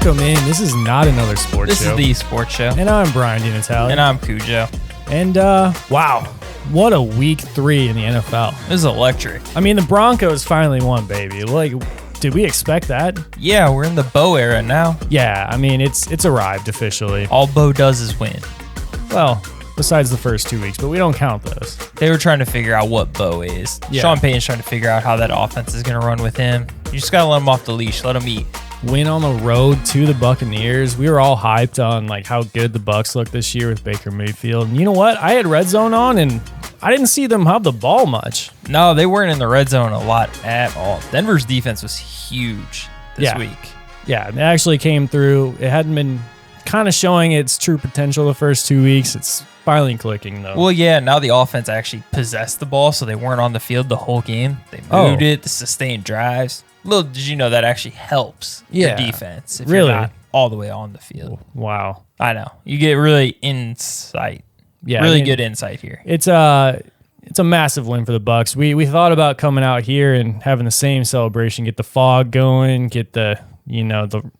Welcome in. This is not another sports show. This is the sports show. And I'm Brian DiNatale. And I'm Cujo. And, wow. What a week 3 in the NFL. This is electric. I mean, the Broncos finally won, baby. Like, did we expect that? Yeah, we're in the Bo era now. Yeah, I mean, it's arrived officially. All Bo does is win. Well, besides the first 2 weeks, but we don't count those. They were trying to figure out what Bo is. Yeah. Sean Payton's trying to figure out how that offense is going to run with him. You just got to let him off the leash. Let him eat. Win on the road to the Buccaneers. We were all hyped on like how good the Bucs look this year with Baker Mayfield. And you know what? I had Red Zone on, and I didn't see them have the ball much. No, they weren't in the red zone a lot at all. Denver's defense was huge this week. Yeah, it actually came through. It hadn't been kind of showing its true potential the first 2 weeks. It's finally clicking, though. Well, yeah, now the offense actually possessed the ball, so they weren't on the field the whole game. They moved it, the sustained drives. Little did you know that actually helps your defense if you're not all the way on the field. Wow. I know. You get really insight. Yeah, really good insight here. It's a massive win for the Bucs. We thought about coming out here and having the same celebration, get the fog going, get the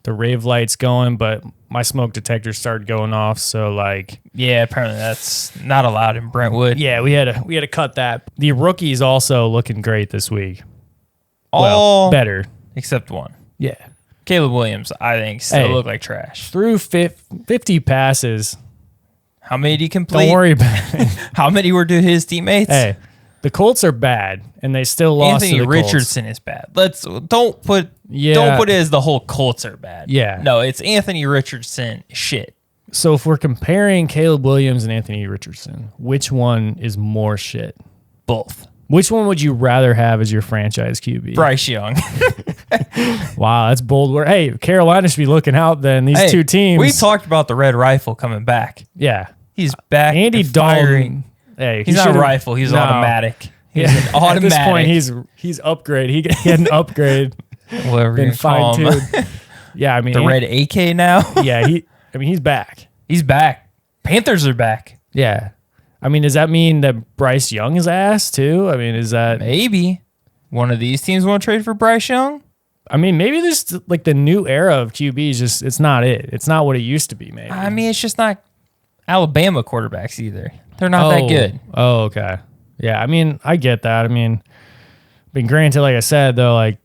rave lights going, but my smoke detector started going off, so yeah, apparently that's not allowed in Brentwood. Yeah, we had to cut that. The rookies also looking great this week. All better except one. Yeah. Caleb Williams, I think, still look like trash. Through 50 passes. How many did he complete? Don't worry about it. How many were to his teammates? Hey, the Colts are bad, and they still lost Anthony to the Richardson Colts. is bad. Don't put it as the whole Colts are bad. Yeah. No, it's Anthony Richardson shit. So if we're comparing Caleb Williams and Anthony Richardson, which one is more shit? Both. Which one would you rather have as your franchise QB? Bryce Young. Wow, that's bold word. Hey, Carolina should be looking out then. These two teams. We talked about the red rifle coming back. Yeah. He's back. Andy Dalton. Hey, he's not a rifle. He's automatic. He's an automatic. At this point, he's upgrade. He had an upgrade. Whatever been you call him. fine-tuned. Yeah, I mean. The red AK now? Yeah, he's back. He's back. Panthers are back. Yeah. I mean, does that mean that Bryce Young is ass too? I mean, is that maybe one of these teams want to trade for Bryce Young? I mean, maybe this like the new era of QBs it's not it. It's not what it used to be. Maybe. I mean, it's just not Alabama quarterbacks either. They're not that good. Oh, okay. Yeah, I mean, I get that. I mean, granted, like I said though, like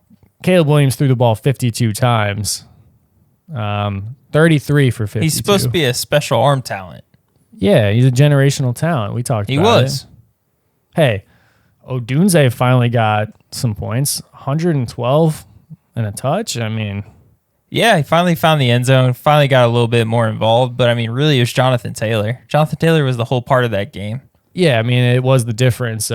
Caleb Williams threw the ball 52 times, 33 for 52. He's supposed to be a special arm talent. Yeah, he's a generational talent. We talked about it. He was. Hey, Odunze finally got some points. 112 and a touch. I mean. Yeah, he finally found the end zone. Finally got a little bit more involved. But, I mean, really, it was Jonathan Taylor. Jonathan Taylor was the whole part of that game. Yeah, I mean, it was the difference.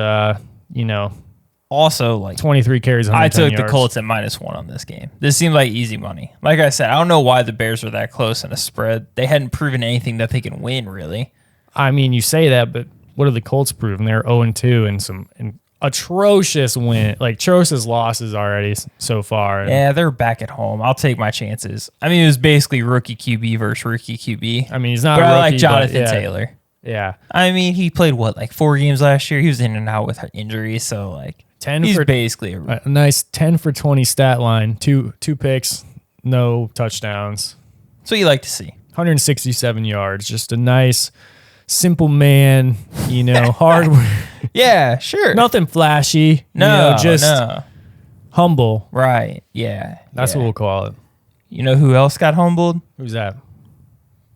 Also, like 23 carries, I took yards. the Colts at -1 on this game. This seemed like easy money. Like I said, I don't know why the Bears were that close in a spread. They hadn't proven anything that they can win, really. I mean, you say that, but what have the Colts proven? They're 0-2 and some atrocious atrocious losses already so far. Yeah, they're back at home. I'll take my chances. I mean, it was basically rookie QB versus rookie QB. I mean, he's not. But rookie, I like Jonathan yeah. Taylor. Yeah. I mean, he played 4 games last year. He was in and out with injuries, so he's basically a nice 10 for 20 stat line. Two picks, no touchdowns. That's what you like to see. 167 yards. Just a nice, simple man. Hard. Yeah, sure. Nothing flashy. No, just humble. Right. Yeah. That's what we'll call it. You know who else got humbled? Who's that?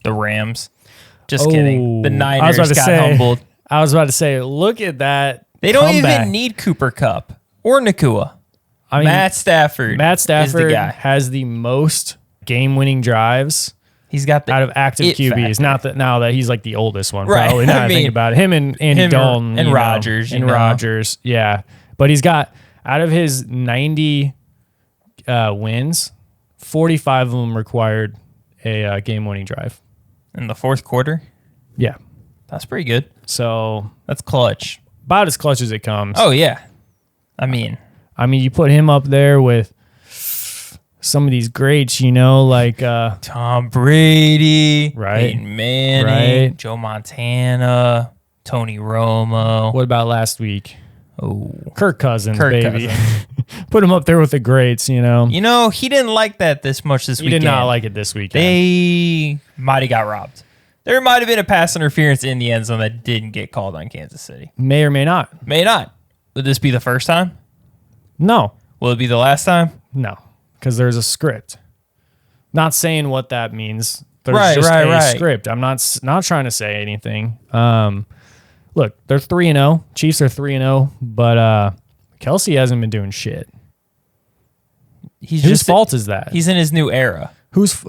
The Rams. Just kidding. The Niners I was about to got say, humbled. I was about to say, look at that. They don't comeback. even need Cooper Kupp or Nakua. I mean, Matt Stafford is the guy. Has the most game-winning drives. He's got out of active QBs. Factor. Not that now that he's like the oldest one, right. probably. Now I think about it. Him and Andy Dalton and Rodgers. Rodgers, yeah. But he's got out of his 90 wins, 45 of them required a game-winning drive in the fourth quarter. Yeah, that's pretty good. So that's clutch. About as clutch as it comes. Oh yeah, I mean, you put him up there with some of these greats, like Tom Brady, right? Peyton Manning, right? Joe Montana, Tony Romo. What about last week? Oh, Kirk Cousins, baby. Put him up there with the greats, He didn't like that this much this weekend. He did not like it this weekend. They might have got robbed. There might have been a pass interference in the end zone that didn't get called on Kansas City. May or may not. May not. Would this be the first time? No. Will it be the last time? No, because there's a script. Not saying what that means. There's just a script. I'm not trying to say anything. Look, they're 3-0. Chiefs are 3-0, but Kelsey hasn't been doing shit. Whose fault is that? He's in his new era. Whose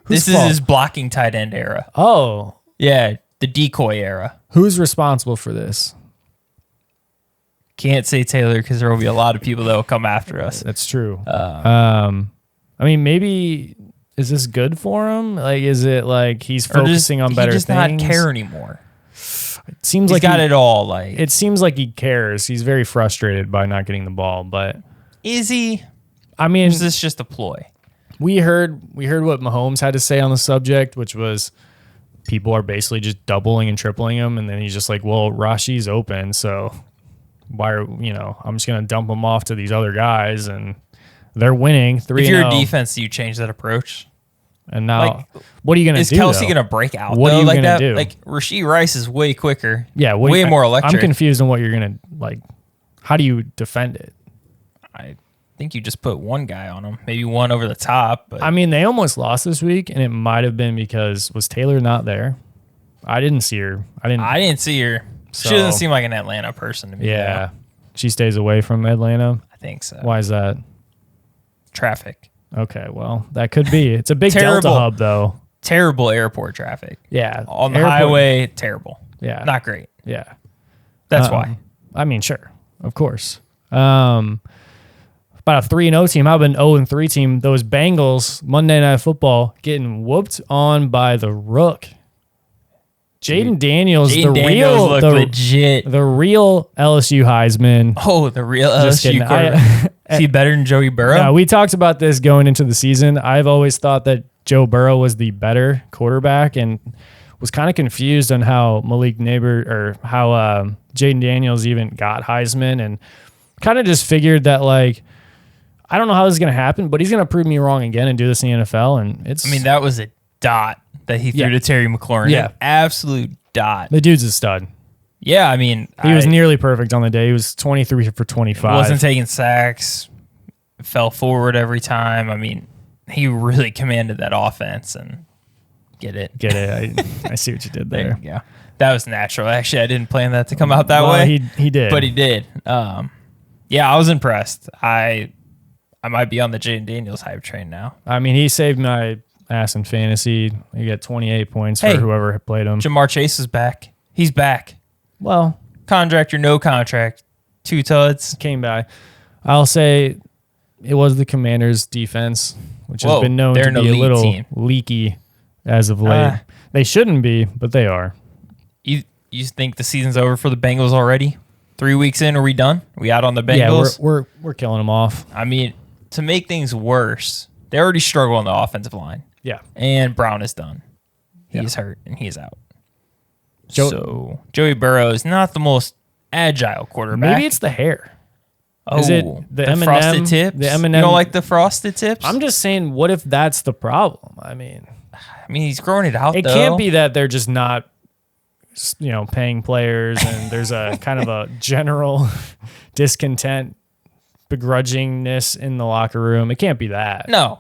This is his blocking tight end era. Oh. Yeah, the decoy era. Who's responsible for this? Can't say Taylor because there will be a lot of people that will come after us. That's true. I mean, maybe is this good for him? Like, is it like he's focusing on better things? He does not care anymore. It seems he's like got it all. Like, it seems like he cares. He's very frustrated by not getting the ball, but is he? I mean, or is this just a ploy? We heard what Mahomes had to say on the subject, which was people are basically just doubling and tripling him, and then he's just like, "Well, Rashi's open, so why are I'm just gonna dump him off to these other guys, and they're winning 3-0." If you're a defense, do you change that approach? And now, what are you gonna do? Is Kelsey gonna break out? What are you gonna do? Like Rashee Rice is way quicker. Yeah, way more electric. I'm confused on what you're gonna like. How do you defend it? I think you just put one guy on him, maybe one over the top. But I mean, they almost lost this week, and it might have been because was Taylor not there? I didn't see her. I didn't see her. So, she doesn't seem like an Atlanta person to me. Yeah, she stays away from Atlanta. I think so. Why is that? Traffic. Okay, well, that could be. It's a big Delta hub, though. Terrible airport traffic. Yeah. On the highway, terrible. Yeah. Not great. Yeah. That's why. I mean, sure. Of course. About a 3-0 team. How about an 0-3 team? Those Bengals, Monday Night Football, getting whooped on by the Rook. Jayden Daniels, legit. The real LSU Heisman. Oh, the real LSU quarterback. Is he better than Joey Burrow? Yeah, we talked about this going into the season. I've always thought that Joe Burrow was the better quarterback and was kind of confused on how Jayden Daniels even got Heisman, and kind of just figured that, like, I don't know how this is going to happen, but he's going to prove me wrong again and do this in the NFL. And that was a dot that he threw to Terry McLaurin. Yeah. An absolute dot. The dude's a stud. Yeah, he was nearly perfect on the day. He was 23 for 25. Wasn't taking sacks. Fell forward every time. He really commanded that offense and get it. I see what you did there. There you go. That was natural. Actually, I didn't plan that to come out that way. He did. But he did. I was impressed. I might be on the Jayden Daniels hype train now. He saved my ass in fantasy. He got 28 points for whoever played him. Ja'Marr Chase is back. He's back. Well, contract or no contract, 2 tuds. Came by. I'll say it was the Commanders' defense, which has been known to be a little leaky as of late. They shouldn't be, but they are. You think the season's over for the Bengals already? 3 weeks in, are we done? Are we out on the Bengals? Yeah, we're killing them off. To make things worse, they already struggle on the offensive line. Yeah. And Brown is done. He's hurt and he's out. So Joey Burrow is not the most agile quarterback. Maybe it's the hair. Oh, is it the M&M, frosted tips? The M&M. You don't like the frosted tips? I'm just saying, what if that's the problem? He's growing it out. It can't be that they're just not, paying players, and there's a kind of a general discontent, begrudgingness in the locker room. It can't be that. No.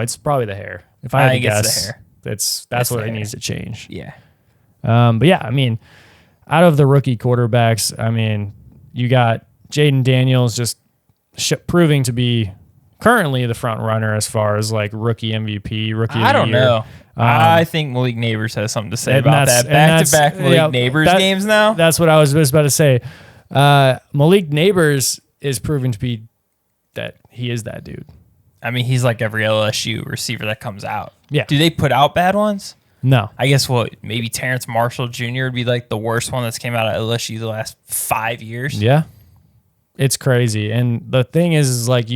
It's probably the hair. If I had to guess, it's the hair. That's what it needs to change. Yeah. But yeah, out of the rookie quarterbacks, you got Jayden Daniels just proving to be currently the front runner as far as like rookie MVP, rookie of the year. I don't know. I think Malik Neighbors has something to say about that. Back-to-back Malik Neighbors games now. That's what I was just about to say. Malik Neighbors is proven to be that he is that dude. He's like every LSU receiver that comes out. Yeah. Do they put out bad ones? No. I guess maybe Terrence Marshall Jr. would be like the worst one that's came out of LSU the last 5 years. Yeah. It's crazy. And the thing is like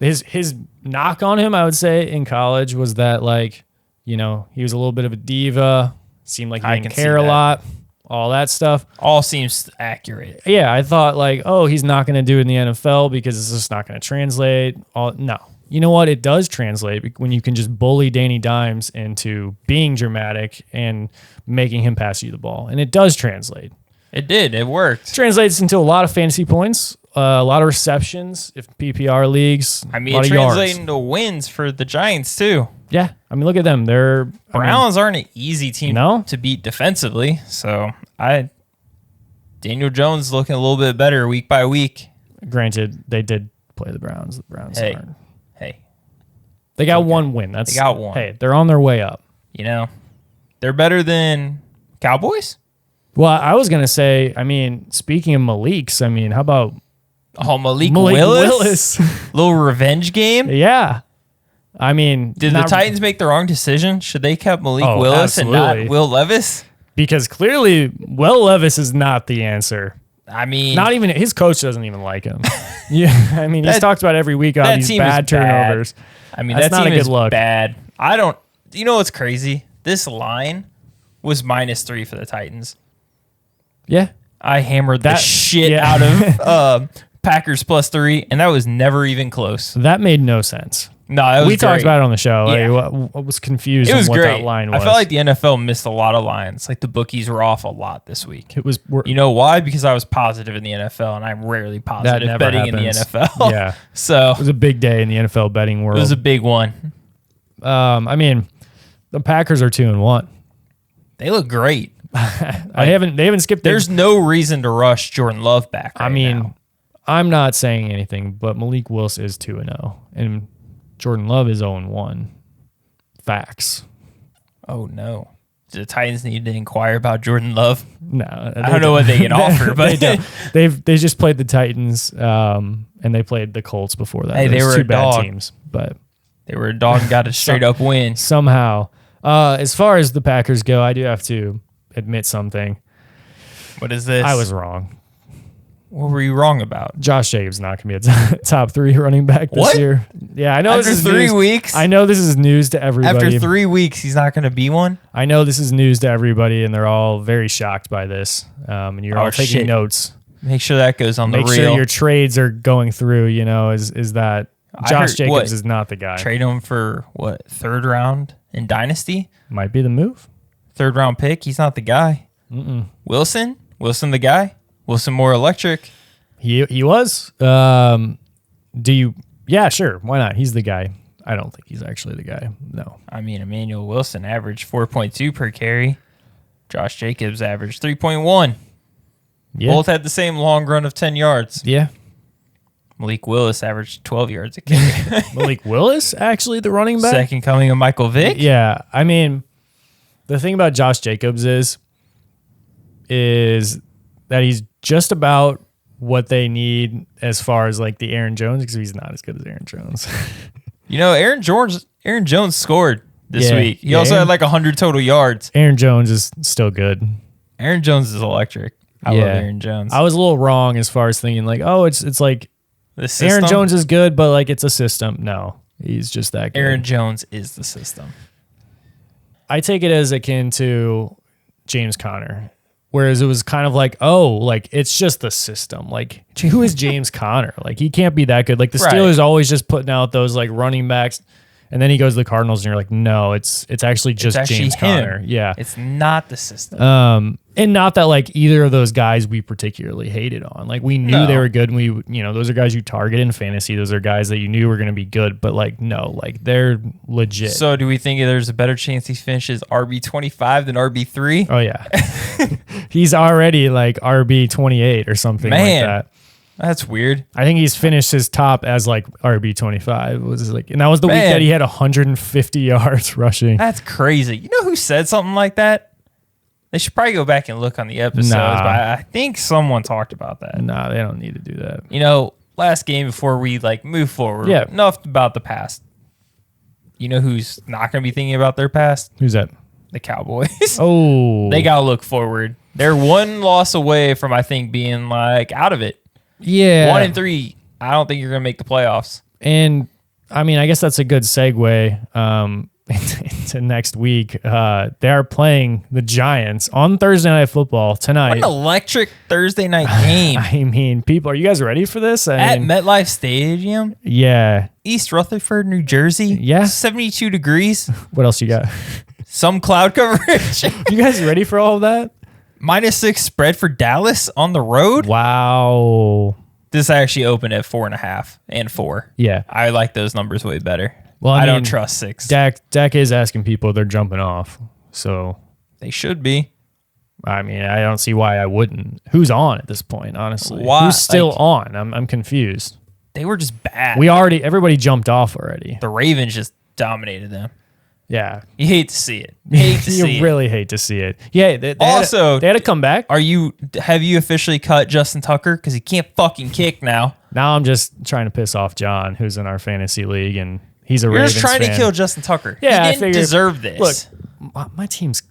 his knock on him, I would say, in college was that, like, he was a little bit of a diva, seemed like he didn't care a lot. all that stuff. All seems accurate. Yeah, I thought like, oh, he's not going to do it in the NFL because it's just not going to translate. No. You know what? It does translate when you can just bully Danny Dimes into being dramatic and making him pass you the ball. And it does translate. It did. It worked. It translates into a lot of fantasy points, a lot of receptions, if PPR leagues. I mean, it translates into wins for the Giants too. Yeah. I mean, look at them. Browns aren't an easy team to beat defensively. So Daniel Jones looking a little bit better week by week. Granted, they did play the Browns. The Browns aren't. Hey. They got one win. They got one. Hey, they're on their way up. You know, they're better than Cowboys? Well, I was going to say, I mean, speaking of Malik's, I mean, how about Malik Willis? Little revenge game? Yeah. I mean, did the Titans make the wrong decision? Should they kept Malik Willis and not Will Levis? Because clearly, Will Levis is not the answer. I mean, not even his coach doesn't even like him. Yeah, I mean, he's talked about every week on these bad turnovers. I mean, that's not a good look. Bad. You know what's crazy? This line was -3 for the Titans. Yeah, I hammered the shit out of Packers +3, and that was never even close. That made no sense. No, we talked about it on the show. Yeah. Like, I was confused. It was great. That line was. I felt like the NFL missed a lot of lines. Like the bookies were off a lot this week. It was. You know why? Because I was positive in the NFL, and I'm rarely positive betting in the NFL. Yeah. So it was a big day in the NFL betting world. It was a big one. I mean, the Packers are 2-1. They look great. They haven't skipped. There's no reason to rush Jordan Love back. Now. I'm not saying anything, but Malik Willis is 2-0, and Jordan Love is 0-1. Facts. Oh no! Do the Titans need to inquire about Jordan Love? No, I don't know what they can offer, but they just played the Titans, and they played the Colts before that. Hey, they were two bad teams, but they were a dog and got a straight up win somehow. As far as the Packers go, I do have to admit something. What is this? I was wrong. What were you wrong about? Josh Jacobs not going to be a top 3 running back this year. Yeah, I know. After this is 3 news. weeks? I know this is news to everybody. After 3 weeks, he's not going to be one? I know this is news to everybody, and they're all very shocked by this. And you're all taking notes. Make sure that goes on the reel. Make sure your trades are going through, is that Josh Jacobs is not the guy. Trade him for, 3rd round in Dynasty? Might be the move. 3rd round pick? He's not the guy. Wilson? Wilson the guy? Wilson more electric? He was. Do you? Yeah, sure. Why not? He's the guy. I don't think he's actually the guy. No. I mean, Emmanuel Wilson averaged 4.2 per carry. Josh Jacobs averaged 3.1. Yeah. Both had the same long run of 10 yards. Yeah. Malik Willis averaged 12 yards a carry. Malik Willis, actually, the running back? Second coming of Michael Vick? Yeah. I mean, the thing about Josh Jacobs is that he's just about what they need as far as like the Aaron Jones, because he's not as good as Aaron Jones. Aaron Jones scored this week. He also had like 100 total yards. Aaron Jones is still good. Aaron Jones is electric. I love Aaron Jones. I was a little wrong as far as thinking like, oh, it's like Aaron Jones is good, but like it's a system. No, he's just that good. Aaron Jones is the system. I take it as akin to James Conner. Whereas it was kind of like, oh, like it's just the system. Like, who is James Conner? Like, he can't be that good. Like the Steelers always just putting out those like running backs, and then he goes to the Cardinals, and you're like, no, it's actually just James Conner. Yeah, it's not the system. And not that like either of those guys we particularly hated on. Like we knew they were good, and we those are guys you target in fantasy. Those are guys that you knew were going to be good, but like no, like they're legit. So do we think there's a better chance he finishes RB25 than RB3? Oh yeah, he's already like RB28 or something like that. That's weird. I think he's finished his top as like RB25. Was like, and that was the week that he had 150 yards rushing. That's crazy. You know who said something like that? They should probably go back and look on the episodes, but I think someone talked about that. Nah, they don't need to do that. Last game before we like move forward. Yeah. Enough about the past. You know who's not going to be thinking about their past? Who's that? The Cowboys. Oh. They got to look forward. They're one loss away from, I think, being like out of it. Yeah. 1-3. I don't think you're going to make the playoffs. And I mean, I guess that's a good segue. into next week. They are playing the Giants on Thursday Night Football tonight. What an electric Thursday night game. I mean, people, are you guys ready for this? At MetLife Stadium? Yeah. East Rutherford, New Jersey? Yeah. 72 degrees. What else you got? Some cloud coverage. You guys ready for all of that? -6 spread for Dallas on the road? Wow. This actually opened at 4.5 and 4. Yeah. I like those numbers way better. Well, I mean, don't trust 6. Dak is asking people, they're jumping off. So They should be. I mean, I don't see why I wouldn't. Who's on at this point, honestly? Why? Who's still on? I'm confused. They were just bad. Everybody jumped off already. The Ravens just dominated them. Yeah. You hate to see it. Hate to see You really hate to see it. Yeah. They had to come back. have you officially cut Justin Tucker? Because he can't fucking kick now. Now I'm just trying to piss off John, who's in our fantasy league, and he's a You're Ravens just trying fan. to kill Justin Tucker. Yeah, he didn't deserve this. Look, my team's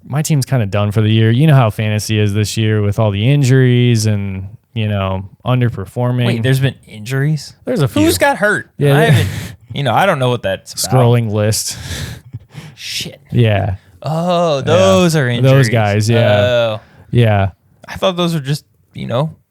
kind of done for the year. You know how fantasy is this year with all the injuries and underperforming. Wait, there's been injuries? There's a few. Who's got hurt? Yeah. I haven't, I don't know what that's about. Scrolling list. Shit. Yeah. Oh, those are injuries. Those guys, yeah. Oh. Yeah. I thought those were just,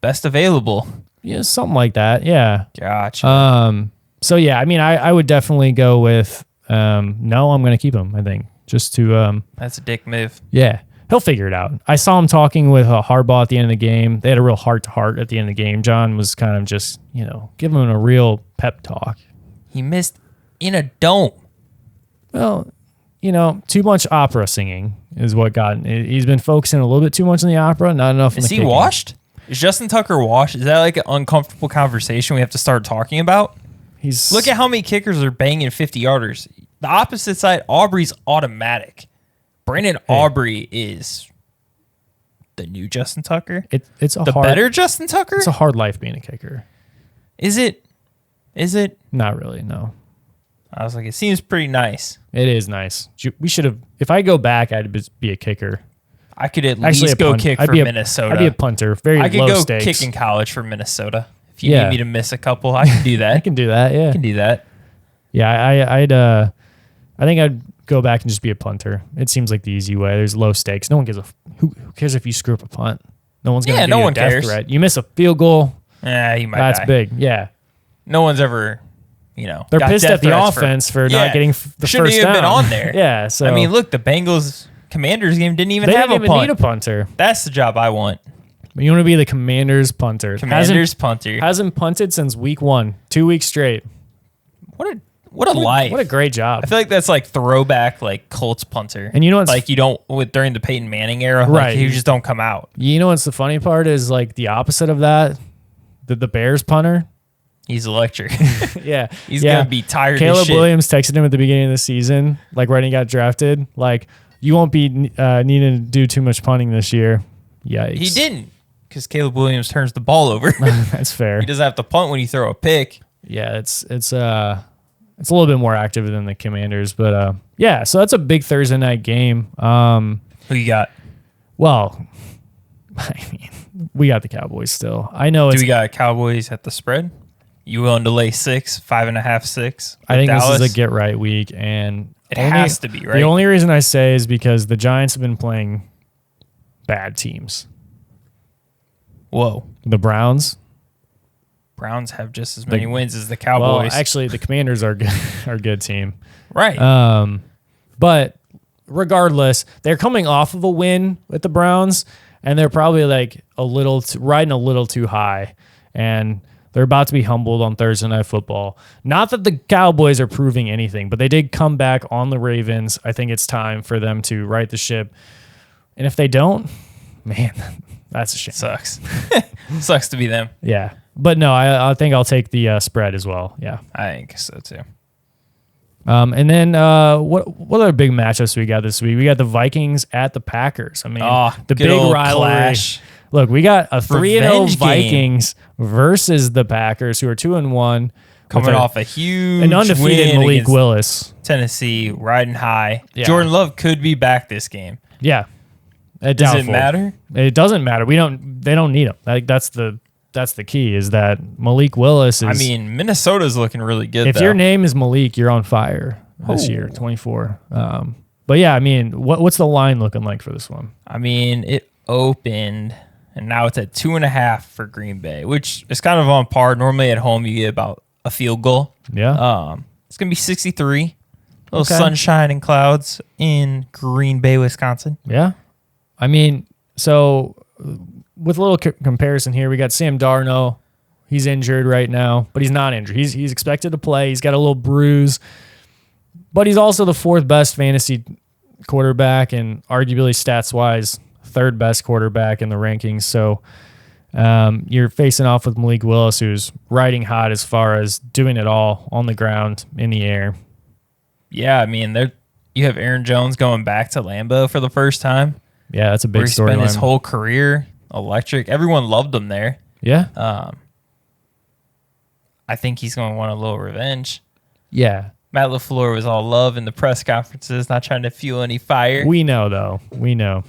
best available. Yeah, something like that. Yeah. Gotcha. So yeah, I mean, I would definitely go with no. I'm going to keep him. I think just to That's a dick move. yeah, he'll figure it out. I saw him talking with Harbaugh at the end of the game. They had a real heart to heart at the end of the game. John was kind of just giving him a real pep talk. He missed in a dome. Well, too much opera singing is what got. He's been focusing a little bit too much on the opera, not enough. Is he washed? Is Justin Tucker washed? Is that like an uncomfortable conversation we have to start talking about? Look at how many kickers are banging 50-yarders. The opposite side, Aubrey's automatic. Brandon Aubrey is the new Justin Tucker. It's a better Justin Tucker. It's a hard life being a kicker. Is it? Not really. No. I was like, it seems pretty nice. It is nice. We should have. If I go back, I'd be a kicker. I could at least go kick for Minnesota. I'd be a punter. Very low stakes. I could go kick in college for Minnesota. If you need me to miss a couple, I can do that. I can do that. Yeah, I can do that. Yeah, I think I'd go back and just be a punter. It seems like the easy way. There's low stakes. No one gives who cares if you screw up a punt. No one's gonna. No one cares. Threat. You miss a field goal. Yeah, you might. That's die. Big. Yeah. No one's ever. They're pissed at the offense for not getting the first down. Shouldn't even been on there. Yeah. So I mean, look, the Bengals Commanders game didn't even have a punt. Need a punter. That's the job I want. You want to be the Commanders punter. Punter hasn't punted since week 1, 2 weeks straight. What a life! What a great job! I feel like that's like throwback, like Colts punter. And what's like you don't during the Peyton Manning era, right? Like, you just don't come out. What's the funny part is like the opposite of that. The Bears punter. He's electric. Yeah. He's going to be tired Caleb as shit. Williams texted him at the beginning of the season, like right when he got drafted, like, you won't be needing to do too much punting this year. Yikes. He didn't, because Caleb Williams turns the ball over. That's fair. He doesn't have to punt when you throw a pick. Yeah, it's a little bit more active than the Commanders, but yeah, so that's a big Thursday night game. Who you got? Well, I mean, we got the Cowboys still. I know. Do we got Cowboys at the spread? You willing to lay 6, 5.5, 6? I think Dallas? This is a get right week, and it has to be, right? The only reason I say is because the Giants have been playing bad teams. Whoa. The Browns have just as many wins as the Cowboys. Well, actually, the Commanders are a good team. Right. But regardless, they're coming off of a win with the Browns, and they're probably like riding a little too high, and they're about to be humbled on Thursday Night Football. Not that the Cowboys are proving anything, but they did come back on the Ravens. I think it's time for them to right the ship. And if they don't, man, that's a shame. Sucks. Sucks to be them. Yeah. But no, I think I'll take the spread as well. Yeah. I think so too. And then what other big matchups we got this week? We got the Vikings at the Packers. I mean, the big rivalry. Clash. Look, we got a 3-0 Vikings versus the Packers, who are 2-1, coming off a huge an undefeated win Malik Willis. Tennessee riding high. Yeah. Jordan Love could be back this game. Yeah, does it matter? It doesn't matter. They don't need him. Like that's the key is that Malik Willis is. I mean, Minnesota's looking really good. If your name is Malik, you're on fire. this year, 24. But yeah, I mean, what's the line looking like for this one? I mean, it opened, and now it's at 2.5 for Green Bay, which is kind of on par. Normally at home, you get about a field goal. Yeah. It's going to be 63. A little sunshine and clouds in Green Bay, Wisconsin. Yeah. I mean, so with a little comparison here, we got Sam Darnold. He's injured right now, but he's not injured. He's expected to play. He's got a little bruise, but he's also the 4th best fantasy quarterback and arguably stats-wise 3rd best quarterback in the rankings. So you're facing off with Malik Willis, who's riding hot as far as doing it all on the ground, in the air. Yeah, I mean, you have Aaron Jones going back to Lambeau for the first time. Yeah, that's a big story. He spent his whole career electric. Everyone loved him there. Yeah. I think he's going to want a little revenge. Yeah. Matt LaFleur was all love in the press conferences, not trying to fuel any fire. We know, though. We know.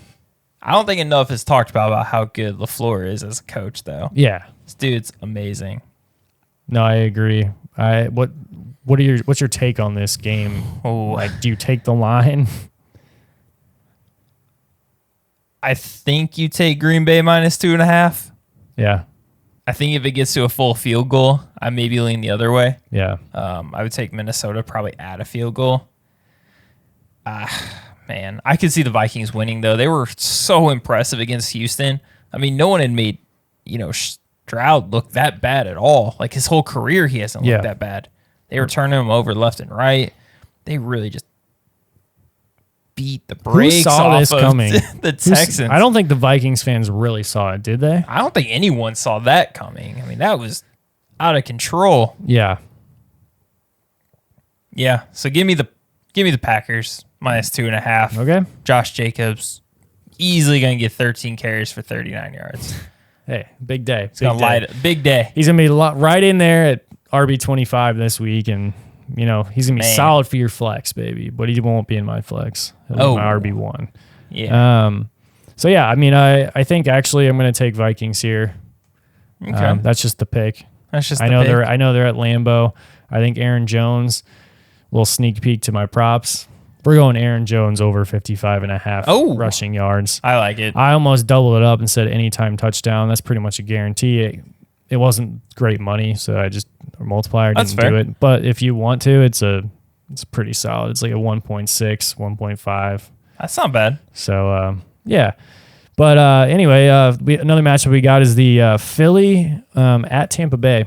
I don't think enough is talked about how good LaFleur is as a coach, though. Yeah. This dude's amazing. No, I agree. What's your take on this game? Oh, like, do you take the line? I think you take Green Bay minus 2.5. Yeah. I think if it gets to a full field goal, I maybe lean the other way. Yeah. I would take Minnesota probably at a field goal. Man, I could see the Vikings winning, though. They were so impressive against Houston. I mean, no one had made, Stroud look that bad at all. Like, his whole career, he hasn't looked that bad. They were turning him over left and right. They really just beat the brakes off this coming? The Texans. I don't think the Vikings fans really saw it, did they? I don't think anyone saw that coming. I mean, that was out of control. Yeah. Yeah. So give me the Packers minus 2.5. Okay. Josh Jacobs easily going to get 13 carries for 39 yards. Hey, big day. He's going to light it. Big day. He's going to be right in there at RB25 this week, and he's going to be solid for your flex, baby, but he won't be in my flex. He'll be my RB1. Yeah. So yeah, I mean, I think actually I'm going to take Vikings here. Okay. That's just the pick. I know they're at Lambeau. I think Aaron Jones will sneak peek to my props. We're going Aaron Jones over 55.5 rushing yards. I like it. I almost doubled it up and said anytime touchdown. That's pretty much a guarantee. It wasn't great money, so I just multiplier didn't do it. But if you want to, it's pretty solid. It's like a 1.6, 1.5. That's not bad. So yeah. But anyway, another matchup we got is the Philly at Tampa Bay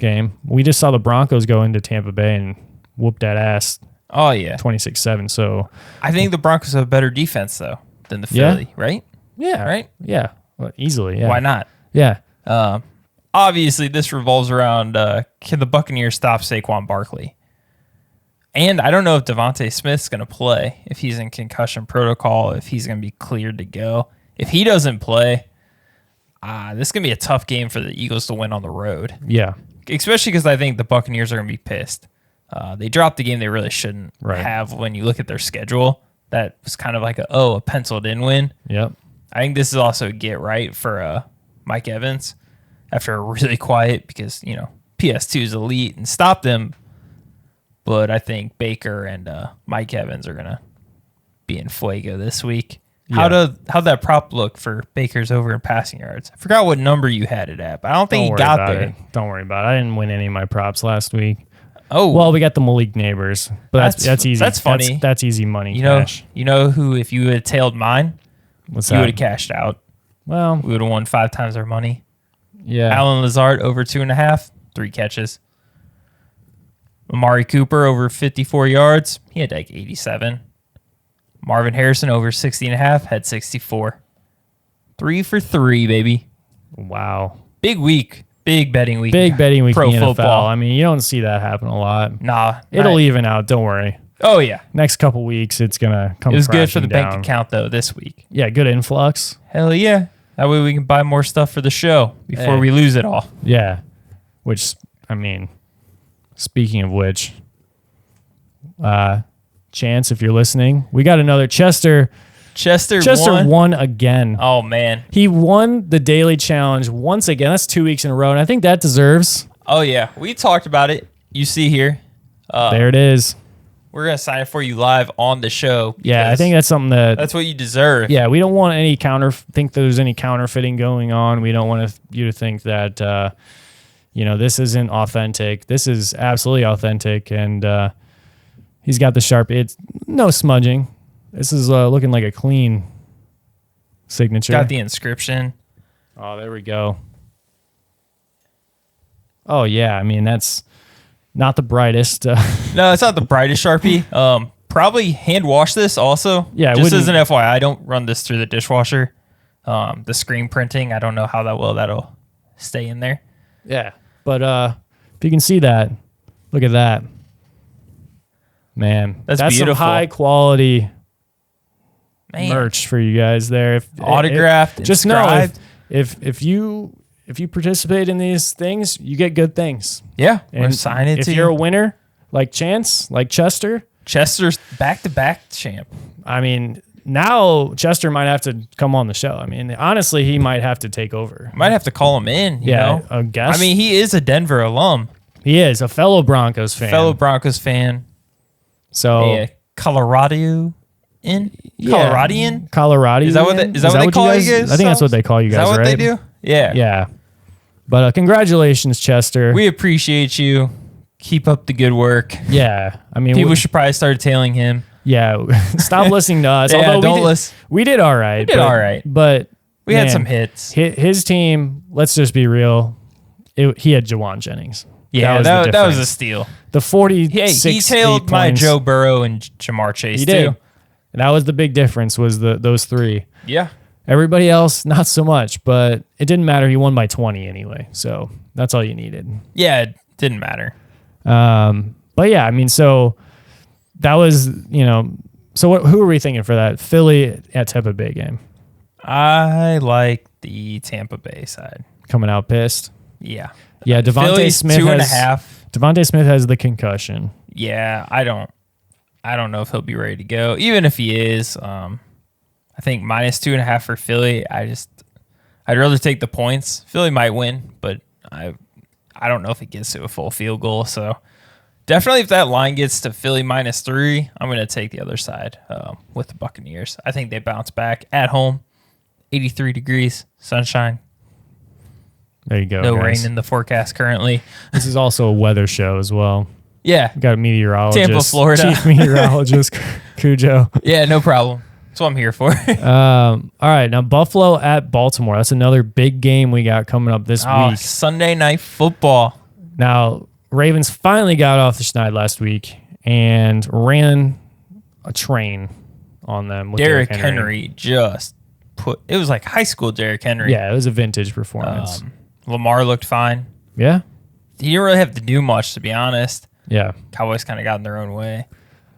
game. We just saw the Broncos go into Tampa Bay and whoop that ass. Oh yeah, 26-7. So I think the Broncos have a better defense though than the Philly, right? Yeah, right. Yeah, well, easily. Yeah. Why not? Yeah. Obviously, this revolves around can the Buccaneers stop Saquon Barkley? And I don't know if Devontae Smith's going to play, if he's in concussion protocol, if he's going to be cleared to go. If he doesn't play, this is going to be a tough game for the Eagles to win on the road. Yeah. Especially because I think the Buccaneers are going to be pissed. They dropped the game they really shouldn't have when you look at their schedule. That was kind of like a penciled-in win. Yep. I think this is also a get right for Mike Evans after a really quiet because, PS2 is elite and stopped them. But I think Baker and Mike Evans are going to be in fuego this week. Yeah. How'd that prop look for Baker's over in passing yards? I forgot what number you had it at, but I don't think he got there. Don't worry about it. I didn't win any of my props last week. Oh. Well, we got the Malik Neighbors, but that's easy. That's funny. That's easy money. Cash. You know who, if you had tailed mine, you would have cashed out. Well, we would have won 5 times our money. Yeah. Alan Lazard over 2.5, 3 catches. Amari Cooper over 54 yards. He had like 87. Marvin Harrison over 60.5, had 64. 3 for 3, baby. Wow. Big week. Big betting week. Big betting week Pro in the football. NFL. I mean, you don't see that happen a lot. Nah. It'll even out. Don't worry. Oh, yeah. Next couple weeks, it's going to come. It was good for the down. bank account, though, this week. Yeah, good influx. Hell yeah. That way we can buy more stuff for the show before we lose it all. Yeah. Which, I mean, speaking of which, Chance, if you're listening, we got another Chester won again. Oh, man. He won the daily challenge once again. That's 2 weeks in a row, and I think that deserves. Oh, yeah. We talked about it. You see here. There it is. we're gonna sign it for you live on the show. Yeah, I think that's something that's what you deserve. Yeah, we don't want any think there's any counterfeiting going on. We don't want you to think that this isn't authentic. This is absolutely authentic, and he's got the sharp. It's no smudging. This is looking like a clean signature. Got the inscription. Oh, there we go. Oh yeah, I mean that's not the brightest. No, it's not the brightest Sharpie. Probably hand wash this also. Yeah, just as an FYI, I don't run this through the dishwasher. The screen printing, I don't know how that'll stay in there. Yeah, but if you can see that, look at that, man. That's some beautiful. high quality merch for you guys there. Autographed, just know inscribed. if you participate in these things, you get good things. Yeah, And we're signing if to you're you. a winner, like Chance, like Chester, Chester's back-to-back champ. I mean, now Chester might have to come on the show. I mean, honestly, he might have to take over. Might have to call him in. You know? I guess. I mean, he is a Denver alum, he is a fellow Broncos fan. fellow Broncos fan, so a Coloradian. Colorado. Is that what they call you guys? I think that's what they call you guys, Is that what right? they do? Yeah. Yeah. But congratulations, Chester. We appreciate you. Keep up the good work. Yeah. I mean, People should probably start tailing him. Yeah. Stop listening to us. Yeah, Although don't listen. We did all right. But We had some hits. His team, let's just be real, he had Jawan Jennings. Yeah, that that was a steal. The 46 He tailed my points. Joe Burrow and Jamar Chase He too. did. And that was the big difference was those three. Yeah. Everybody else, not so much, but it didn't matter. He won by 20 anyway. So that's all you needed. Yeah, it didn't matter. But yeah, I mean, so that was, so who are we thinking for that Philly at Tampa Bay game? I like the Tampa Bay side. Coming out pissed. Yeah. Yeah, Devontae Philly's Smith 2.5. Devontae Smith has the concussion. Yeah, I don't know if he'll be ready to go. Even if he is, I think minus 2.5 for Philly. I'd rather take the points. Philly might win, but I don't know if it gets to a full field goal. So definitely, if that line gets to Philly minus 3, I'm going to take the other side with the Buccaneers. I think they bounce back at home. 83 degrees, sunshine. There you go. No guys. rain in the forecast currently. This is also a weather show as well. Yeah. We got a meteorologist. Tampa, Florida. Chief meteorologist, Cujo. Yeah, no problem. That's what I'm here for. All right. Now, Buffalo at Baltimore. That's another big game we got coming up this week. Sunday Night Football. Now, Ravens finally got off the schneid last week and ran a train on them with Derrick Henry just it was like high school Derrick Henry. Yeah, it was a vintage performance. Lamar looked fine. Yeah? He didn't really have to do much, to be honest. Yeah. Cowboys kind of got in their own way.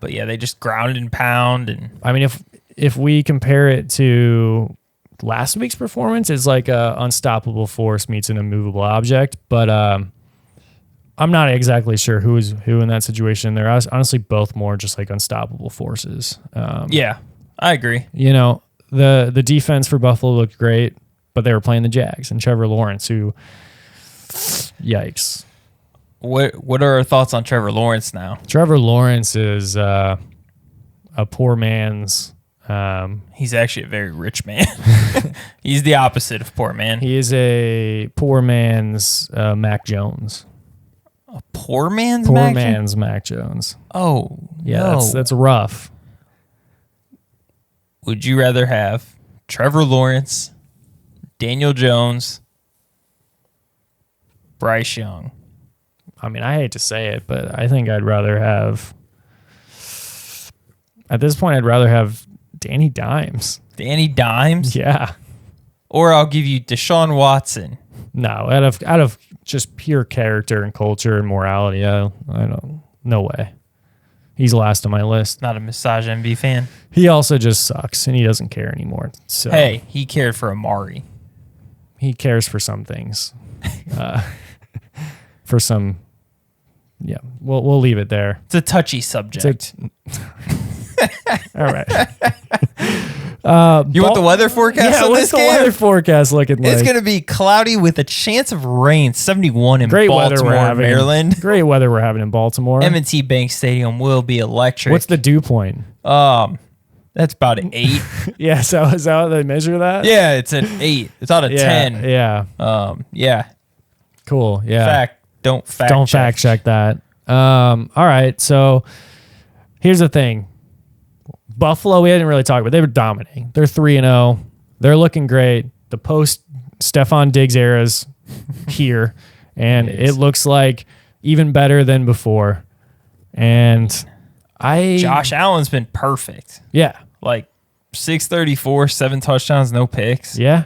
But yeah, they just ground and pound. And I mean, if we compare it to last week's performance, it's like a unstoppable force meets an immovable object. But I'm not exactly sure who is who in that situation. They're honestly both more just like unstoppable forces. yeah, I agree. The defense for Buffalo looked great, but they were playing the Jags and Trevor Lawrence, who, yikes. What are our thoughts on Trevor Lawrence now? Trevor Lawrence is a poor man's. He's actually a very rich man. He's the opposite of poor man. He is a poor man's Mac Jones. A poor man's Poor Mac man's Mac Jones. Oh, Yeah, no. that's rough. Would you rather have Trevor Lawrence, Daniel Jones, Bryce Young? I mean, I hate to say it, but I think I'd rather have. At this point, I'd rather have Danny Dimes. Danny Dimes? Yeah. Or I'll give you Deshaun Watson. No, out of just pure character and culture and morality, I don't. No way. He's last on my list. Not a Massage MB fan. He also just sucks, and he doesn't care anymore. So Hey, he cared for Amari. he cares for some things. For some, yeah. We'll leave it there. It's a touchy subject. All right. You want the weather forecast on what's this the game? weather forecast looking like? It's going to be cloudy with a chance of rain. 71 in Great weather we're Baltimore, having. Maryland. Great weather we're having in Baltimore. M&T Bank Stadium will be electric. What's the dew point? That's about an 8. Yeah, so is that how they measure that? Yeah, it's an 8. It's out of 10. Yeah. Yeah. Cool. Yeah. Don't fact check that. All right. So here's the thing. Buffalo, we didn't really talk about. They were dominating. They're 3-0. They're looking great. The post Stephon Diggs era's here, and it looks like even better than before. And Josh Allen's been perfect. Yeah. Like 634, 7 touchdowns, no picks. Yeah.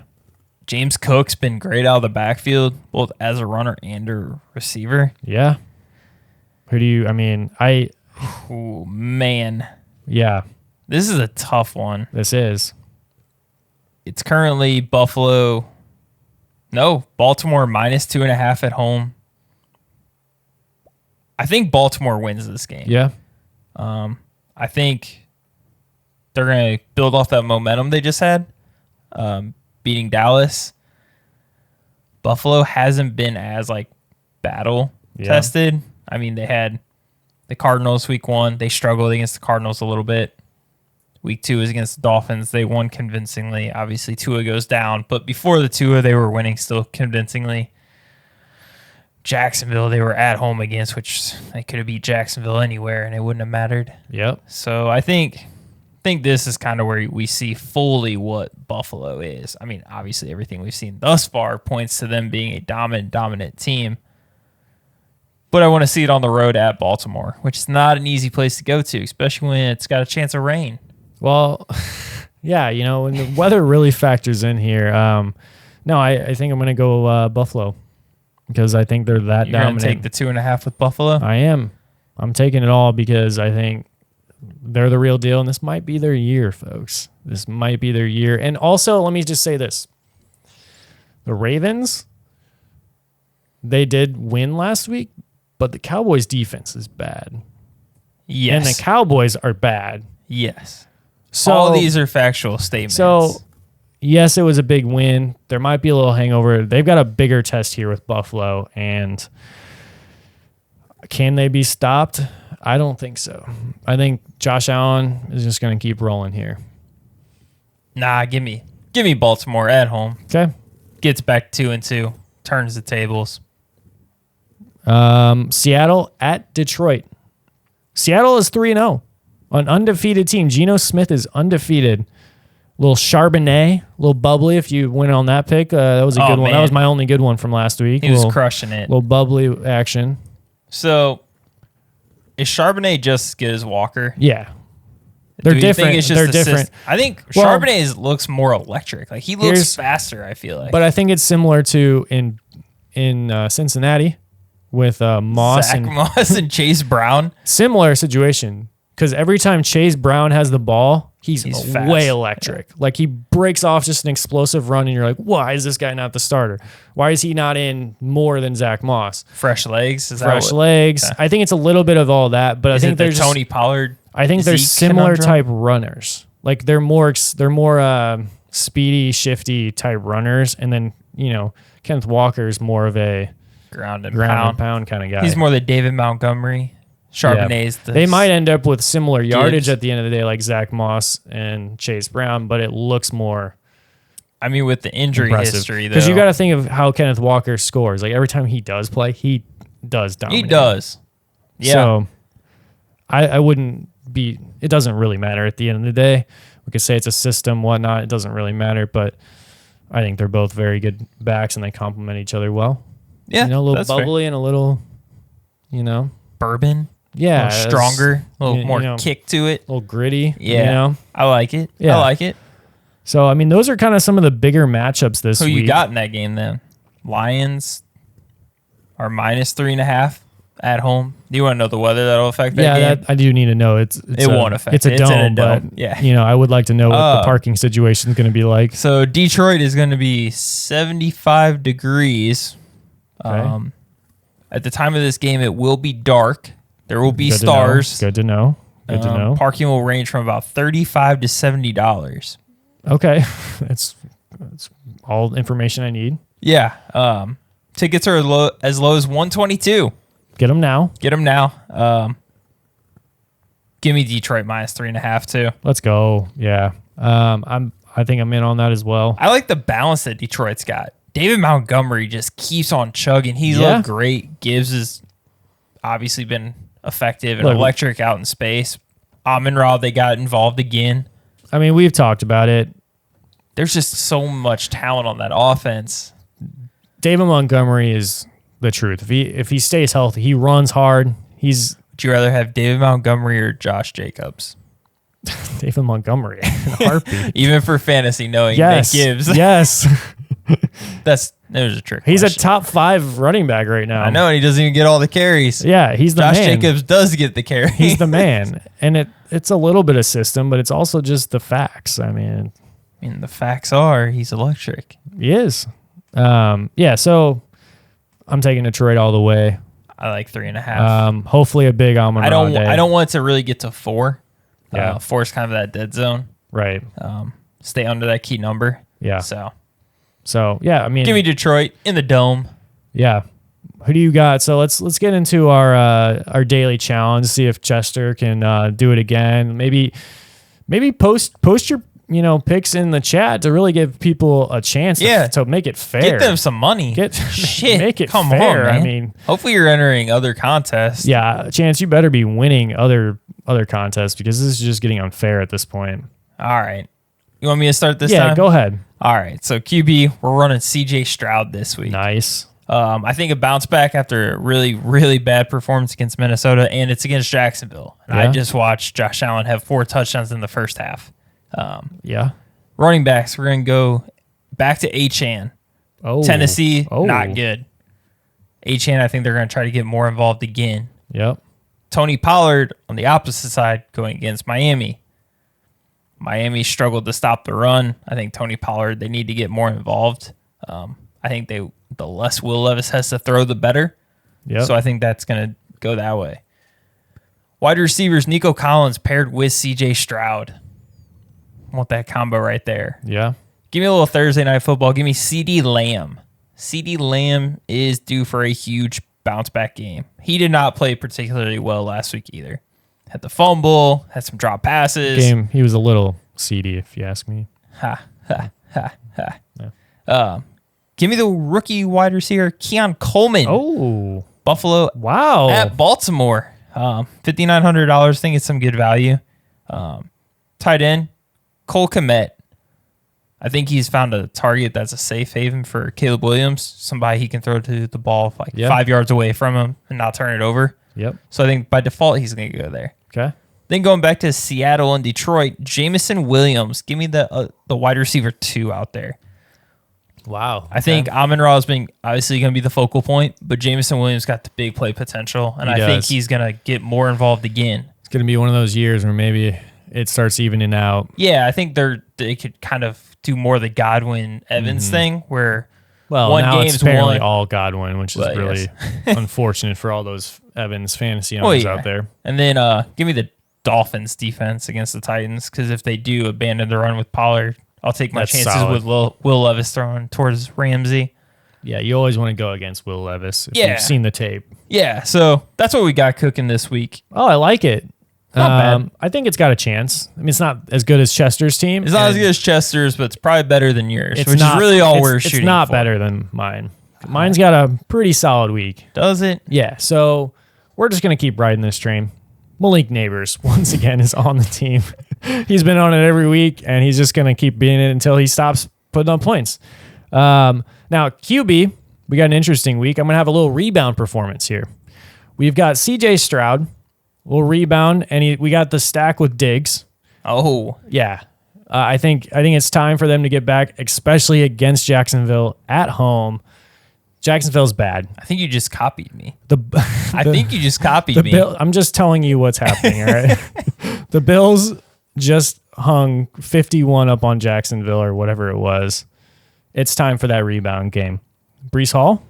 James Cook's been great out of the backfield, both as a runner and a receiver. Yeah. Oh, man. Yeah. This is a tough one. This is. It's currently Baltimore minus 2.5 at home. I think Baltimore wins this game. Yeah. I think they're going to build off that momentum they just had, beating Dallas. Buffalo hasn't been as battle tested. I mean, they had the Cardinals week 1. They struggled against the Cardinals a little bit. Week 2 is against the Dolphins. They won convincingly. Obviously, Tua goes down. But before the Tua, they were winning still convincingly. Jacksonville, they were at home against, which they could have beat Jacksonville anywhere, and it wouldn't have mattered. Yep. So I think this is kind of where we see fully what Buffalo is. I mean, obviously, everything we've seen thus far points to them being a dominant team. But I want to see it on the road at Baltimore, which is not an easy place to go to, especially when it's got a chance of rain. Well, yeah, when the weather really factors in here. No, I think I'm going to go Buffalo because I think they're that You're dominant. You're going to take the 2.5 with Buffalo? I am. I'm taking it all because I think they're the real deal, and this might be their year, folks. This might be their year. And also, let me just say this. The Ravens, they did win last week, but the Cowboys' defense is bad. Yes. And the Cowboys are bad. Yes. So all these are factual statements. So, yes, it was a big win. There might be a little hangover. They've got a bigger test here with Buffalo, and can they be stopped? I don't think so. I think Josh Allen is just going to keep rolling here. Nah, give me Baltimore at home. Okay. Gets back 2-2, turns the tables. Seattle at Detroit. Seattle is 3-0. An undefeated team. Geno Smith is undefeated. Little Charbonnet, little bubbly. If you went on that pick, that was a good one. Man. That was my only good one from last week. He was crushing it. Little bubbly action. So, is Charbonnet just as good as Walker? Yeah, they're different. They're different. I think Charbonnet looks more electric. Like he looks faster. I feel like, but I think it's similar to in Cincinnati with Moss Zach Moss and Chase Brown. Similar situation. Because every time Chase Brown has the ball, he's way electric. Yeah. Like he breaks off just an explosive run, and you're like, why is this guy not the starter? Why is he not in more than Zach Moss? Fresh legs? Fresh legs. Yeah. I think it's a little bit of all that, but I think there's Tony Pollard. I think there's similar type runners. Like they're more speedy, shifty type runners, and then Kenneth Walker is more of a ground and pound kind of guy. He's more the David Montgomery. Charbonnet's they might end up with similar yardage at the end of the day, like Zach Moss and Chase Brown, but it looks more. I mean, with the injury history, though, because you got to think of how Kenneth Walker scores. Like every time he does play, he does dominate. He does. Yeah. So I wouldn't be. It doesn't really matter at the end of the day. We could say it's a system, whatnot. It doesn't really matter, but I think they're both very good backs and they complement each other well. Yeah, a little bubbly and a little, bourbon. Yeah, a little stronger, a little more kick to it. A little gritty. Yeah, I like it. Yeah. I like it. So, I mean, those are kind of some of the bigger matchups this week. Who you got in that game then? Lions are minus 3.5 at home. Do you want to know the weather that'll affect that game? Yeah, I do need to know. It won't affect. It's a dome, but I would like to know what the parking situation is going to be like. So Detroit is going to be 75 degrees. Okay. At the time of this game, it will be dark. There will be stars. Good to know. Good to know. Parking will range from about $35 to $70. Okay. That's all information I need. Yeah. Tickets are as low as 122. Get them now. Get them now. Give me Detroit minus 3.5 too. Let's go. Yeah. I think I'm in on that as well. I like the balance that Detroit's got. David Montgomery just keeps on chugging. He's looked great. Gibbs has obviously been effective and electric out in space. Amon-Ra, they got involved again. I mean, we've talked about it. There's just so much talent on that offense. David Montgomery is the truth. If he stays healthy, he runs hard. Would you rather have David Montgomery or Josh Jacobs? David Montgomery in a heartbeat. Even for fantasy, knowing that Gibbs. Yes. There's a trick. He's a top 5 running back right now. I know, and he doesn't even get all the carries. Yeah, he's the Josh man. Jacobs does get the carries. He's the man. And it's a little bit of system, but it's also just the facts. I mean, the facts are he's electric. He is. Yeah, so I'm taking Detroit all the way. I like 3.5. Hopefully a big Amon-Ra day. I don't want it to really get to 4. Yeah. 4 is kind of that dead zone. Right. Stay under that key number. Yeah. So yeah, I mean, give me Detroit in the dome. Yeah. Who do you got? So let's get into our daily challenge. See if Chester can do it again. Maybe post your picks in the chat to really give people a chance. To make it fair. Get them some money. Make it Come fair. on, man. I mean, hopefully you're entering other contests. Yeah, Chance, you better be winning other contests because this is just getting unfair at this point. All right. You want me to start this time? Yeah, go ahead. All right. So QB, we're running CJ Stroud this week. Nice. I think a bounce back after a really, really bad performance against Minnesota, and it's against Jacksonville. And I just watched Josh Allen have 4 touchdowns in the first half. Running backs, we're going to go back to Achane. Tennessee, not good. Achane, I think they're going to try to get more involved again. Yep. Tony Pollard on the opposite side going against Miami. Miami struggled to stop the run. I think Tony Pollard, they need to get more involved. I think the less Will Levis has to throw, the better. Yep. So I think that's going to go that way. Wide receivers, Nico Collins paired with CJ Stroud. I want that combo right there. Yeah. Give me a little Thursday Night Football. Give me CeeDee Lamb. CeeDee Lamb is due for a huge bounce back game. He did not play particularly well last week either. Had the fumble, had some drop passes. He was a little seedy, if you ask me. Yeah. Give me the rookie wide receiver, Keon Coleman. Oh. Buffalo. Wow. At Baltimore. $5,900. I think it's some good value. Tight end, Cole Kmet. I think he's found a target that's a safe haven for Caleb Williams, somebody he can throw to the ball 5 yards away from him and not turn it over. Yep. So I think by default, he's going to go there. Okay. Then going back to Seattle and Detroit, Jameson Williams. Give me the wide receiver 2 out there. Wow. Okay. I think Amon-Ra has been obviously going to be the focal point, but Jameson Williams got the big play potential, and I think he's going to get more involved again. It's going to be one of those years where maybe it starts evening out. Yeah, I think they could kind of do more of the Godwin-Evans thing where one now game's it's apparently won. all Godwin, which is really unfortunate for all those Evans fantasy owners out there. And then give me the Dolphins defense against the Titans, because if they do abandon the run with Pollard, I'll take my chances with Will Levis throwing towards Ramsey. Yeah, you always want to go against Will Levis if you've seen the tape. Yeah, so that's what we got cooking this week. Oh, I like it. Not bad. I think it's got a chance. I mean, it's not as good as Chester's team. It's not as good as Chester's, but it's probably better than yours, which is really all we're shooting for. It's not better than mine. Mine's got a pretty solid week. Does it? Yeah, so we're just going to keep riding this train. Malik Neighbors, once again, is on the team. He's been on it every week, and he's just going to keep being it until he stops putting up points. Now, QB, we got an interesting week. I'm going to have a little rebound performance here. We've got CJ Stroud, little rebound, and we got the stack with Diggs. Oh. Yeah. I think it's time for them to get back, especially against Jacksonville at home. Jacksonville's bad. I think you just copied me. I think you just copied me. I'm just telling you what's happening, all right? The Bills just hung 51 up on Jacksonville or whatever it was. It's time for that rebound game. Breece Hall?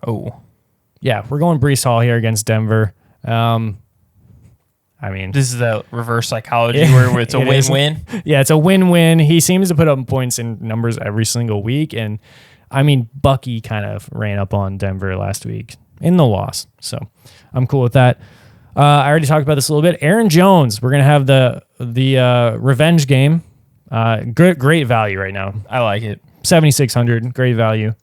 Oh. Yeah, we're going Breece Hall here against Denver. I I mean, this is the reverse psychology where it's a win-win. Yeah, it's a win-win. He seems to put up points and numbers every single week. And I mean, Bucky kind of ran up on Denver last week in the loss. So I'm cool with that. I already talked about this a little bit. Aaron Jones, we're going to have the revenge game. Great value right now. I like it. 7,600, great value.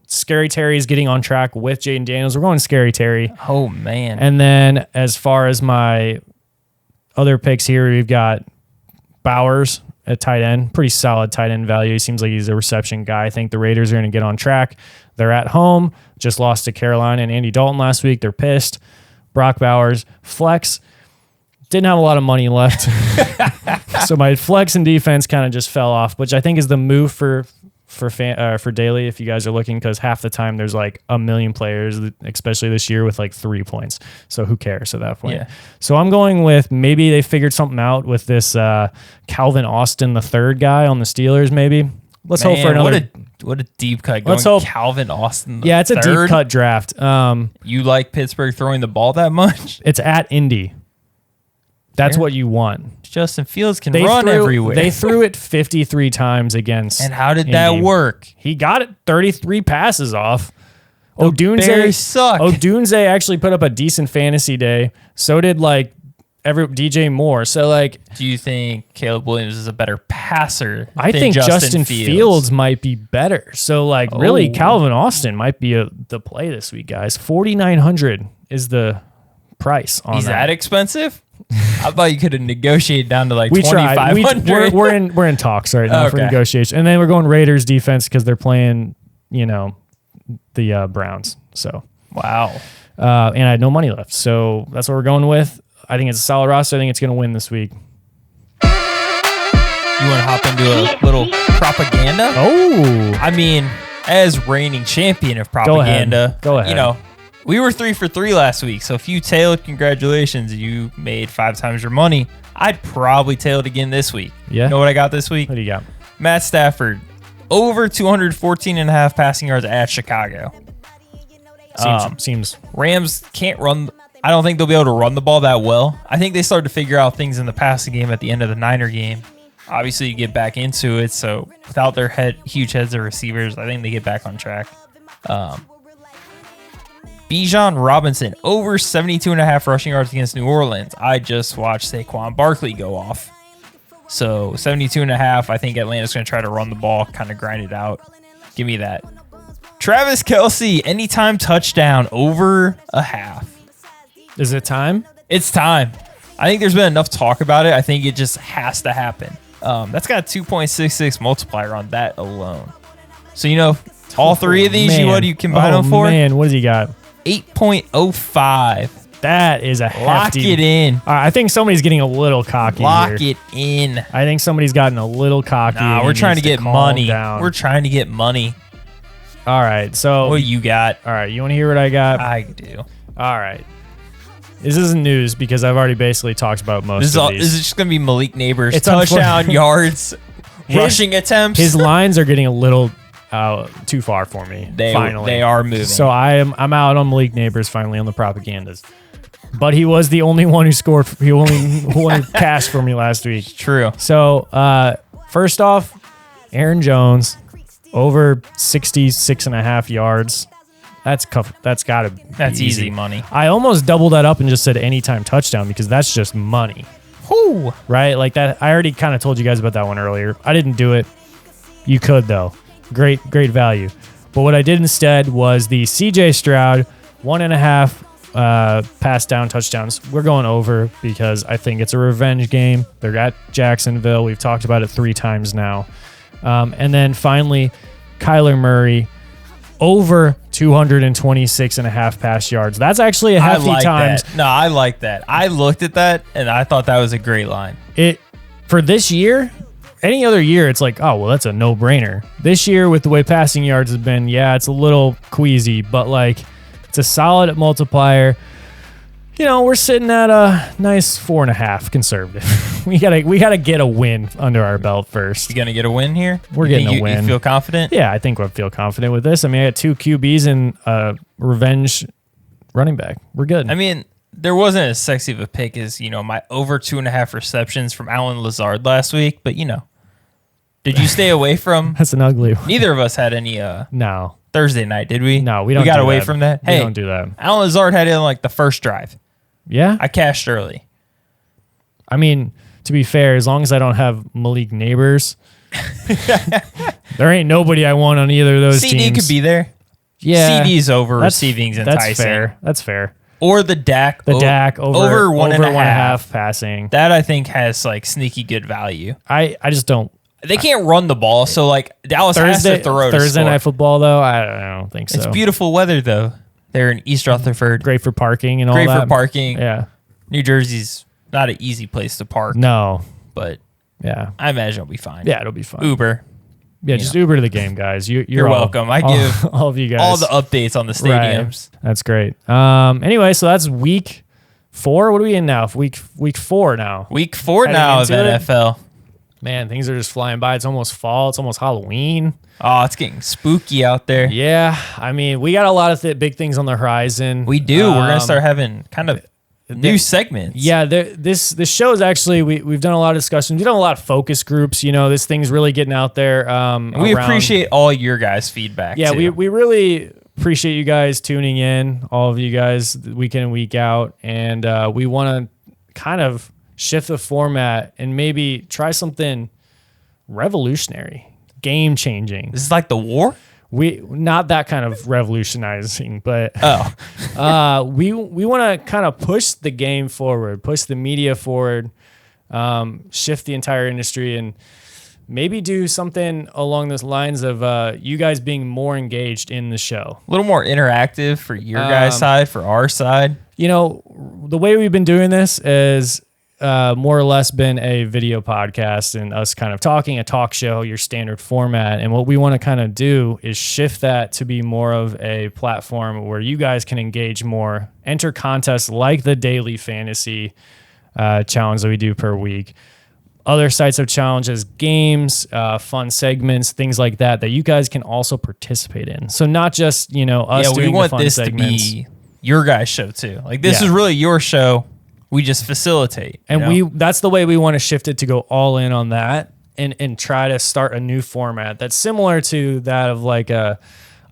Scary Terry is getting on track with Jaden Daniels. We're going Scary Terry. Oh, man. And then as far as my other picks here, we've got Bowers at tight end. Pretty solid tight end value. He seems like he's a reception guy. I think the Raiders are going to get on track. They're at home. Just lost to Carolina and Andy Dalton last week. They're pissed. Brock Bowers, flex. Didn't have a lot of money left. So my flex and defense kind of just fell off, which I think is the move for daily if you guys are looking, because half the time there's like a million players, especially this year, with like 3 points. So who cares at that point? Yeah. So I'm going with maybe they figured something out with this Calvin Austin, the third guy on the Steelers. Maybe let's hope for another. What a deep cut. Let's hope Calvin Austin. Yeah, it's a deep cut draft. You like Pittsburgh throwing the ball that much? It's at Indy. That's what you want. Justin Fields can run everywhere. They threw it 53 times against. And how did Indy. that work? He got it 33 passes off. Bears suck. Odunze actually put up a decent fantasy day. So did like DJ Moore. So like, do you think Caleb Williams is a better passer? I think Justin Fields might be better. So like, really, Calvin Austin might be the play this week, guys. 4,900 is the price on He's that expensive? I thought you could have negotiated down to like 2,500. We're in talks right now for negotiation, and then we're going Raiders defense because they're playing, the Browns. So wow, and I had no money left, so that's what we're going with. I think it's a solid roster. I think it's going to win this week. You want to hop into a little propaganda? Oh, I mean, as reigning champion of propaganda, go ahead. We were 3 for 3 last week, so if you tailed, congratulations. You made 5 times your money. I'd probably tail it again this week. Yeah. You know what I got this week? What do you got? Matt Stafford, over 214.5 passing yards at Chicago. Seems Rams can't run. I don't think they'll be able to run the ball that well. I think they started to figure out things in the passing game at the end of the Niner game. Obviously, you get back into it, so without their huge heads of receivers, I think they get back on track. Bijan Robinson, over 72.5 rushing yards against New Orleans. I just watched Saquon Barkley go off. So 72.5, I think Atlanta's going to try to run the ball, kind of grind it out. Give me that. Travis Kelce, anytime touchdown, over a half. Is it time? It's time. I think there's been enough talk about it. I think it just has to happen. That's got a 2.66 multiplier on that alone. So, all three of these, what do you combine them for? Man, what does he got? 8.05. That is a hefty. Lock it in. I think somebody's getting a little cocky Lock here. it in. I think somebody's gotten a little cocky. Nah, we're trying to get money. Down. We're trying to get money. All right, so what you got? All right, you want to hear what I got? I do. All right. This isn't news because I've already basically talked about most of these. This is just going to be Malik Neighbors' touchdown yards, rushing attempts. His lines are getting a little too far for me. They finally are moving. So I'm out on Malik Neighbors finally on the propagandas. But he was the only one who scored. He only passed for me last week. True. So first off, Aaron Jones over 66.5 yards. That's gotta be easy money. I almost doubled that up and just said anytime touchdown because that's just money. Whoo. Right? Like that. I already kind of told you guys about that one earlier. I didn't do it. You could though. Great value. But what I did instead was the CJ Stroud 1.5 pass down touchdowns. We're going over because I think it's a revenge game. They're at Jacksonville. We've talked about it 3 times now. And then finally, Kyler Murray over 226.5 pass yards. That's actually a hefty times. That. No, I like that. I looked at that and I thought that was a great line. For this year, any other year, it's like, oh, well, that's a no-brainer. This year, with the way passing yards have been, it's a little queasy, but like, it's a solid multiplier. We're sitting at a nice 4.5 conservative. we gotta get a win under our belt first. You gonna get a win here? We're getting a win. You feel confident? Yeah, I think I feel confident with this. I mean, I got 2 QBs and a revenge running back. We're good. I mean, there wasn't as sexy of a pick as, my over 2.5 receptions from Allen Lazard last week. But, did you stay away from? That's an ugly one. Neither of us had any No. Thursday night, did we? No, we don't. We got do away that. from that. We Hey, don't do that. Allen Lazard had it in like the first drive. Yeah. I cashed early. I mean, to be fair, as long as I don't have Malik Neighbors, there ain't nobody I want on either of those CD teams. could be there. Yeah. CD's over, receiving's enticing. That's fair. That's fair. Or the Dak. Dak over one and a half passing. That I think has like sneaky good value. I just don't. They can't run the ball, so like Dallas has to throw to Thursday score. Night Football, though, I don't think so. It's beautiful weather, though. They're in East Rutherford. Great for parking and all Great that. for parking. Yeah. New Jersey's not an easy place to park, No. but Yeah. I imagine it'll be fine. Yeah, it'll be fine. Uber. Yeah, just Uber to the game, guys. You're welcome. I give all of you guys all the updates on the stadiums. Right. That's great. Anyway, so that's week 4. What are we in now? Week 4 now. Week 4 Heading now of into it. NFL. Man, things are just flying by. It's almost fall. It's almost Halloween. Oh, it's getting spooky out there. Yeah, I mean, we got a lot of big things on the horizon. We do. We're gonna start having kind of new segments. Yeah, this show is actually we've done a lot of discussions. We've done a lot of focus groups. This thing's really getting out there. And we appreciate all your guys' feedback. Yeah, too. we really appreciate you guys tuning in, all of you guys, week in and week out, and we want to kind of shift the format and maybe try something revolutionary, game changing. This is like the war. We not that kind of revolutionizing, but we want to kind of push the game forward, push the media forward, shift the entire industry, and maybe do something along those lines of you guys being more engaged in the show. A little more interactive for your guys' side, for our side. The way we've been doing this is more or less been a video podcast and us kind of talking, a talk show, your standard format. And what we want to kind of do is shift that to be more of a platform where you guys can engage more, enter contests like the daily fantasy challenge that we do per week. Other sites of challenges, games, fun segments, things like that you guys can also participate in. So not just, us doing we want the fun this segments. to be your guys' show too. Like this is really your show. We just facilitate. And that's the way we want to shift it, to go all in on that and try to start a new format that's similar to that of like a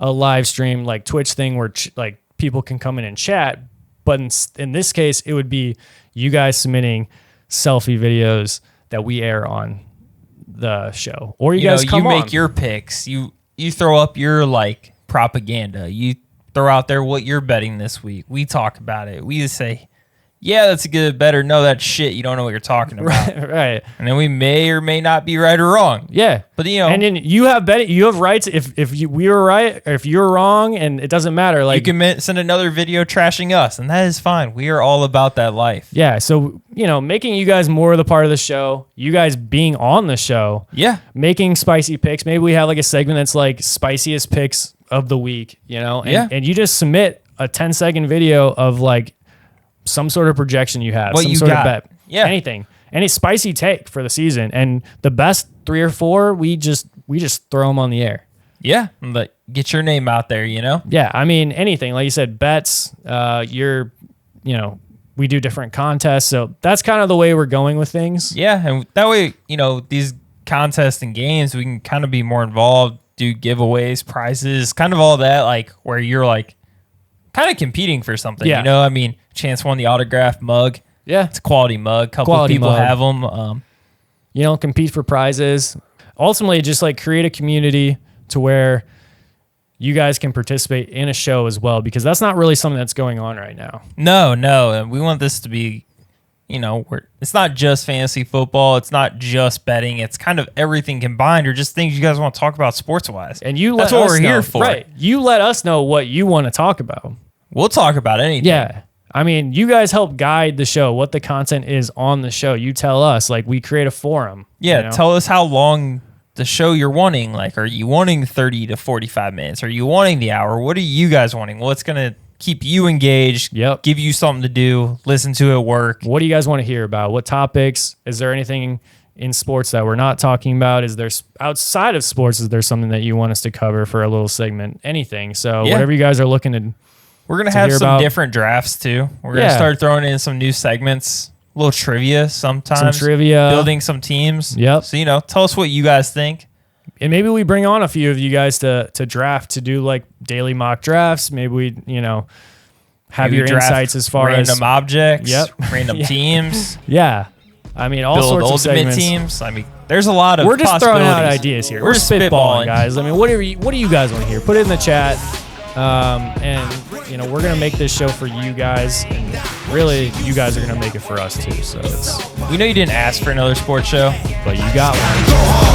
live stream, like Twitch thing where like people can come in and chat. But in this case, it would be you guys submitting selfie videos that we air on the show, or you guys come on. You make your picks. You throw up your like propaganda. You throw out there what you're betting this week. We talk about it. We just say, yeah, that's a good bet, or no, that's shit. You don't know what you're talking about. Right. And then we may or may not be right or wrong. Yeah. But and then you have rights if we were right, or if you're wrong, and it doesn't matter. Like, you can send another video trashing us, and that is fine. We are all about that life. Yeah. So, making you guys more of the part of the show, you guys being on the show. Yeah. Making spicy picks. Maybe we have like a segment that's like spiciest picks of the week, and you just submit a 10-second video of like some sort of projection you have, some sort of bet, anything, any spicy take for the season, and the best 3 or 4, we just throw them on the air. Yeah, but get your name out there, Yeah, I mean anything, like you said, bets. We do different contests, so that's kind of the way we're going with things. Yeah, and that way, these contests and games, we can kind of be more involved, do giveaways, prizes, kind of all that, like where you're like kind of competing for something. Yeah. I mean, Chance won the autographed mug. Yeah, it's a quality mug. Couple of people have them. Compete for prizes. Ultimately, just like create a community to where you guys can participate in a show as well, because that's not really something that's going on right now. No. And we want this to be, it's not just fantasy football. It's not just betting. It's kind of everything combined, or just things you guys want to talk about sports-wise. And that's what we're here for. Right. You let us know what you want to talk about. We'll talk about anything. Yeah. I mean, you guys help guide the show, what the content is on the show. You tell us, like, we create a forum. Yeah, tell us how long the show you're wanting. Like, are you wanting 30 to 45 minutes? Are you wanting the hour? What are you guys wanting? What's going to keep you engaged, give you something to do, listen to at work? What do you guys want to hear about? What topics? Is there anything in sports that we're not talking about? Is there, outside of sports, is there something that you want us to cover for a little segment? Anything. So whatever you guys are looking to We're gonna to have hear some about. different drafts too. We're gonna Yeah. start throwing in some new segments, a little trivia sometimes. Some trivia. Building some teams. Yep. So tell us what you guys think. And maybe we bring on a few of you guys to draft, to do like daily mock drafts. Maybe we, have Maybe your draft insights as far random as objects. Yep. Random Yeah. teams. yeah. I mean, all Build sorts of ultimate segments. teams. I mean, there's a lot of. We're just throwing out possibilities. ideas here. We're We're spitballing, spitballing. guys. I mean, what do you guys want to hear? Put it in the chat. And we're gonna make this show for you guys, and really, you guys are gonna make it for us too. So it's, We know you didn't ask for another sports show. but you got one.